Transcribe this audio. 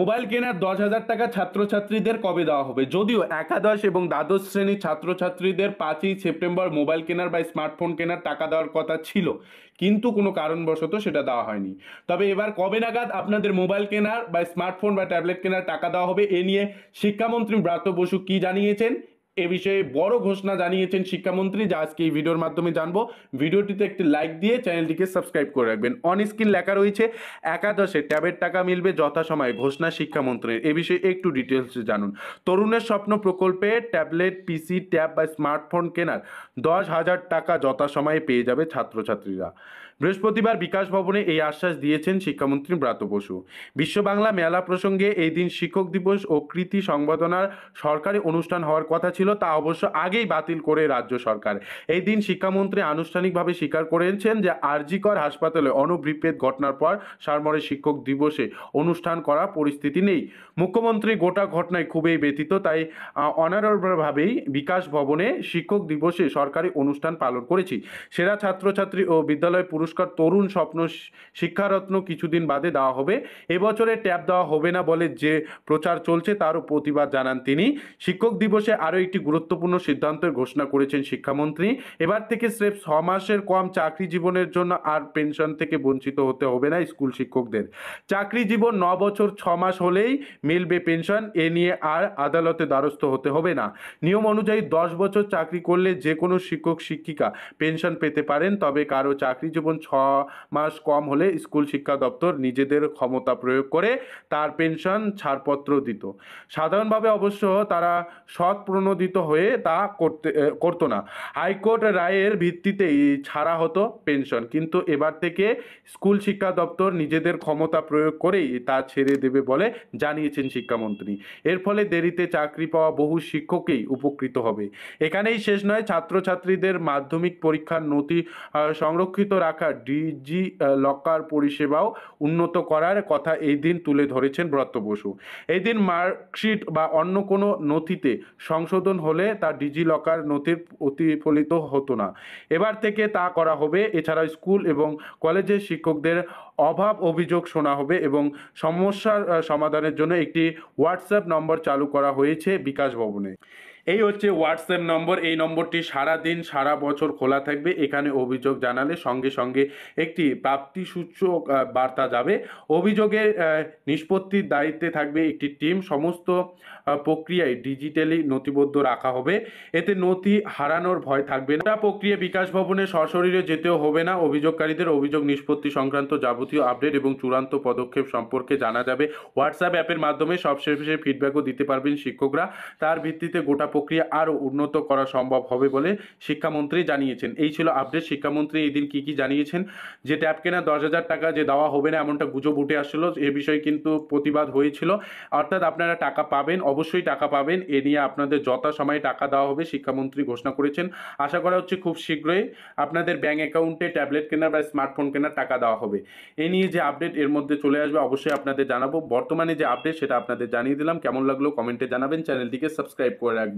Mobile কেনার ১০,০০০ টাকা ছাত্রছাত্রীদের কবে দেওয়া হবে? যদিও একাদশ এবং দ্বাদশ শ্রেণীর ছাত্রছাত্রীদের ৫ই সেপ্টেম্বর মোবাইল কেনার বা স্মার্টফোন কেনার টাকা দেওয়ার কথা ছিল, কিন্তু কোনো কারণবশত সেটা দেওয়া হয়নি। তবে এবার কবে নাগাদ আপনাদের মোবাইল কেনার বা স্মার্টফোন বা ট্যাবলেট কেনার টাকা দেওয়া হবে, এ নিয়ে শিক্ষামন্ত্রী ব্রাত্য বসু কী জানিয়েছেন, এ বিষয়ে বড় ঘোষণা জানিয়েছেন শিক্ষামন্ত্রী, যা আজকে এই ভিডিওর মাধ্যমে জানবো। ভিডিওটিতে একটি লাইক দিয়ে চ্যানেলটিকে সাবস্ক্রাইব করে রাখবেন। অন স্ক্রিন লেখা রয়েছে একাদশে ট্যাবের টাকা মিলবে যথাসময়ে, ঘোষণা শিক্ষামন্ত্রীর। এ বিষয়ে একটু ডিটেলসে জানুন। তরুণের স্বপ্ন প্রকল্পে ট্যাবলেট, পিসি, ট্যাব বা স্মার্টফোন কেনার ১০,০০০ টাকা যথাসময়ে পেয়ে যাবে ছাত্রছাত্রীরা। বৃহস্পতিবার বিকাশ ভবনে এই আশ্বাস দিয়েছেন শিক্ষামন্ত্রী ব্রাত্য বসু। বিশ্ব বাংলা মেলা প্রসঙ্গে এই দিন শিক্ষক দিবস ও কৃতি সংবর্ধনার সরকারি অনুষ্ঠান হওয়ার কথা ছিল, তা অবশ্য আগেই বাতিল করে রাজ্য সরকার। এই দিন শিক্ষামন্ত্রী আনুষ্ঠানিকভাবে স্বীকার করেছেন যে জি কর হাসপাতালে অণুবৃপেদ ঘটনার পর সারমরে শিক্ষক দিবসে অনুষ্ঠান করার পরিস্থিতি নেই। মুখ্যমন্ত্রী গোটা ঘটনায় খুবই ব্যথিত, তাই অনারভাবেই বিকাশ ভবনে শিক্ষক দিবসে সরকারি অনুষ্ঠান পালন করেছি। সেরা ছাত্রছাত্রী ও বিদ্যালয় পুরস্কার তরুণ স্বপ্ন শিক্ষারত্ন কিছুদিন বাদে দেওয়া হবে। এবছরে ট্যাব দেওয়া হবে না বলে যে প্রচার চলছে, তারও প্রতিবাদ জানান তিনি। শিক্ষক দিবসে আরও একটি গুরুত্বপূর্ণ সিদ্ধান্তের ঘোষণা করেছেন শিক্ষামন্ত্রী। এবার থেকে স্রেফ ৬ মাসের কম চাকরি জীবনের জন্য আর পেনশন থেকে বঞ্চিত হতে হবে না স্কুল শিক্ষকদের। চাকরি জীবন ৯ বছর ৬ মাস হলেই মিলবে পেনশন, এ নিয়ে আর আদালতে দ্বারস্থ হতে হবে না। নিয়ম অনুযায়ী ১০ বছর চাকরি করলে যে কোনো শিক্ষক শিক্ষিকা পেনশন পেতে পারেন, তবে কারো চাকরি জীবন ৬ মাস কম হলে স্কুল শিক্ষা দপ্তর নিজেদের ক্ষমতা প্রয়োগ করে তার পেনশন ছাড়পত্র দিত। সাধারণভাবে অবশ্য তারা সৎ প্রণোদিত হয়ে তা করতো না। হাইকোর্ট রায়ের ভিত্তিতেই ছাড়া হতো পেনশন, কিন্তু এবার থেকে স্কুল শিক্ষা দপ্তর নিজেদের ক্ষমতা প্রয়োগ করেই তা ছেড়ে দেবে বলে জানিয়েছেন শিক্ষামন্ত্রী। এর ফলে দেরিতে চাকরি পাওয়া বহু শিক্ষকই উপকৃত হবে। এখানেই শেষ নয়, ছাত্রছাত্রীদের মাধ্যমিক পরীক্ষার নথি সংরক্ষিত রাখা ডিজি লকার পরিষেবাও উন্নত করার কথা এই দিন তুলে ধরেছেন ব্রাত্য বসু। এই দিন মার্কশিট বা অন্য কোনো নথিতে সংশোধন হলে তা ডিজি লকার নথির প্রতিফলিত হতো না, এবার থেকে তা করা হবে। এছাড়াও স্কুল এবং কলেজের শিক্ষকদের অভাব অভিযোগ শোনা হবে এবং সমস্যার সমাধানের জন্য একটি হোয়াটসঅ্যাপ নম্বর চালু করা হয়েছে বিকাশ ভবনে। এই হচ্ছে হোয়াটসঅ্যাপ নম্বর। এই নম্বরটি সারাদিন সারা বছর খোলা থাকবে। এখানে অভিযোগ জানালে সঙ্গে সঙ্গে একটি প্রাপ্তিসূচক বার্তা যাবে। অভিযোগের নিষ্পত্তির দায়িত্বে থাকবে একটি টিম। সমস্ত প্রক্রিয়ায় ডিজিটালি নথিবদ্ধ রাখা হবে, এতে নথি হারানোর ভয় থাকবে না। প্রক্রিয়া বিকাশ ভবনে সশরীরে যেতেও হবে না। অভিযোগকারীদের অভিযোগ নিষ্পত্তি সংক্রান্ত যাবতীয় আপডেট এবং চূড়ান্ত পদক্ষেপ সম্পর্কে জানা যাবে। হোয়াটসঅ্যাপ অ্যাপের মাধ্যমে সবশেষে ফিডব্যাকও দিতে পারবেন শিক্ষকরা। তার ভিত্তিতে গোটা প্রক্রিয়া আরও উন্নত করা সম্ভব হবে বলে শিক্ষামন্ত্রী জানিয়েছেন। এই ছিল আপডেট। শিক্ষামন্ত্রী এই দিন কী কী জানিয়েছেন, যে ট্যাব কেনা ১০,০০০ টাকা যে দেওয়া হবে না এমনটা গুজব উঠে আসছিল, এ বিষয়ে কিন্তু প্রতিবাদ হয়েছিল। অর্থাৎ আপনারা টাকা পাবেন, অবশ্যই টাকা পাবেন। এ নিয়ে আপনাদের যথাসময়ে টাকা দেওয়া হবে, শিক্ষামন্ত্রী ঘোষণা করেছেন। আশা করা হচ্ছে খুব শীঘ্রই আপনাদের ব্যাঙ্ক অ্যাকাউন্টে ট্যাবলেট কেনার বা স্মার্টফোন কেনার টাকা দেওয়া হবে। এ নিয়ে যে আপডেট এর মধ্যে চলে আসবে অবশ্যই আপনাদের জানাবো। বর্তমানে যে আপডেট সেটা আপনাদের জানিয়ে দিলাম। কেমন লাগলো কমেন্টে জানাবেন, চ্যানেলটিকে সাবস্ক্রাইব করে রাখবেন।